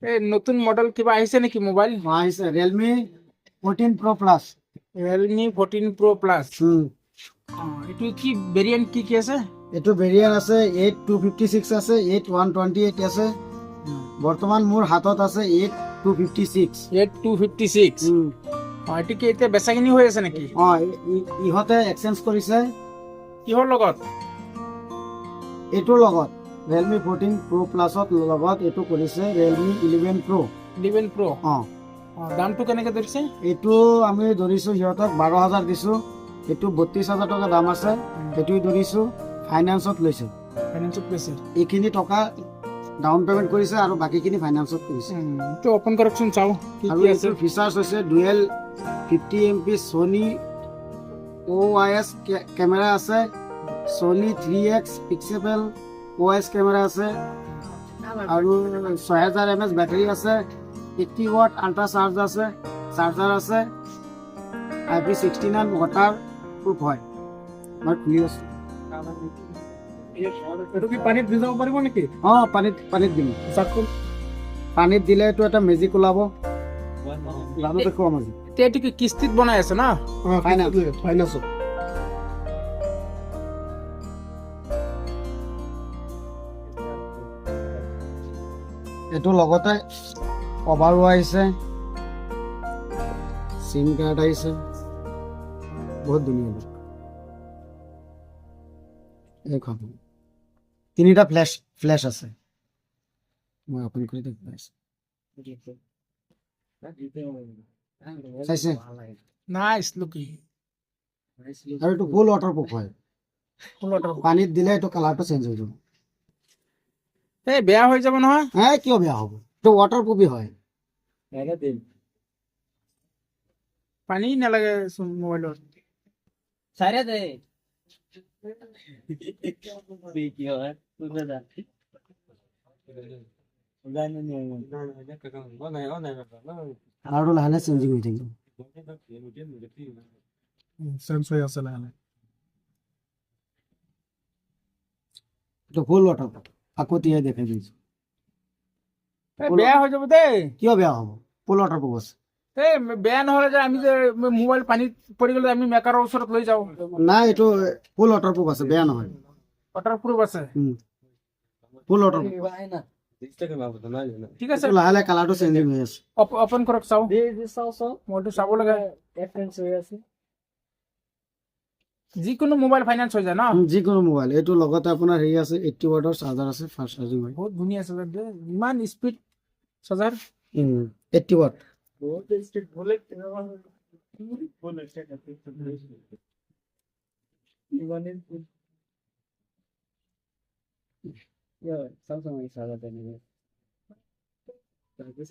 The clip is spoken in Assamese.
এই নতুন মডেল কিবা আহিছে নেকি মোবাইল? আহিছে Realme 14 Pro Plus। Realme 14 Pro Plus। এইটো কি ভেৰিয়েণ্ট কি আছে? এইটো ভেৰিয়েণ্ট আছে 8256 আছে, 8128 আছে। বৰ্তমান মোৰ হাতত আছে 8256। 8256। এইটো কি এতিয়া বেচাকিনি হৈ আছে নেকি? ইহঁতে এক্সচেঞ্জ কৰিছে। কিহৰ লগত? এইটোৰ লগত ৰিয়েলমি 14 Pro Plus লগত এইটো কৰিছে ৰিয়েলমি 11 Pro। 11 Pro। দামটো কেনেকে ধৰিছে? এইটো আমি ধৰিছো সিহঁতক 12,000 দিছো। এইটো 32,000 টকা দাম আছে। এইটো ধৰিছো ফাইনেন্সত লৈছে। ফাইনেন্সত লৈছে। এইখিনি টকা ডাউন পেমেন্ট কৰিছে আৰু বাকীখিনি ফাইনেন্সত কৰিছে। এইটো ওপেন কৰকচোন চাও আৰু এইটোৰ ফিচাৰ্ছ হৈছে dual 50 MP Sony OIS camera আছে, Sony 3x pixel OIS camera আছে আৰু 6000 mAh বেটাৰী আছে, 80 watt আল্ট্ৰা চাৰ্জ আছে, চাৰ্জাৰ আছে, IP69 ৱাটাৰ প্ৰুফ হয়। মই খুলি আছো। এইটো কি পানীত ভিজাব পাৰিব নেকি? পানীত দিম। পানীত দিলে এইটো এটা মেজিক ওলাব। দেখুৱাম আজি। এতিয়া এইটো কি কিস্তিত বনাই আছে না? ফাইনেন্সত। এইটো লগতে কভাৰো আহিছে, চিম কাৰ্ড আহিছে, বহুত ধুনীয়া। এইখন তিনিটা ফ্লেশ আছে। মই ওপেন কৰি দেখুৱাইছো। চাইছে? Nice looking. আৰু এইটো ফুল ৱাটাৰপ্ৰুফ হয়। পানীত দিলে এইটো কালাৰটো চেঞ্জ হৈ যাব। এই বেয়া হৈ যাব নহয়। কিয় বেয়া হ'ব? এইটো ৱাটাৰপ্ৰুফই হয়। পানী নালাগে মোবাইলত। সাইৰে দে কি হয় তুই যা কালাৰটো লাহে লাহে চেঞ্জিং হৈ থাকিব। চেঞ্জ হৈ আছে লাহে লাহে। এইটো ফুল ৱাটাৰপ্ৰুফ। আকৌ তিয়াই দেখাই দিছো। বেয়া হৈ যাব দেই। কিয় বেয়া হ'ব? ফুল ৱাটাৰপ্ৰুফ আছে। এই বেয়া নহ'লে যে আমি যে মোবাইল পানীত পৰি গ'লে আমি মেকাৰৰ ওচৰত লৈ যাওঁ। নাই, এইটো ফুল ৱাটাৰপ্ৰুফ আছে, বেয়া নহয়। ৱাটাৰপ্ৰুফ আছে। ফুল ৱাটাৰপ্ৰুফ। ঠিক আছে, লাহে লাহে কালাৰটো চেঞ্জিং হৈ আছে। ওপেন কৰক চাও। মইতো চাব লাগে। যিকোনো মোবাইল ফাইনেন্স হৈ যায় ন? যিকোনো মোবাইল। এইটো লগতে আপোনাৰ হেৰি আছে, 80 ৱাটৰ চাৰ্জাৰ আছে, ফাষ্ট চাৰ্জিং হয়। বহুত ধুনীয়া চাৰ্জাৰ দে, ইমান speed charger. 80 watt. Samsung ini salah dan ini. Bagus,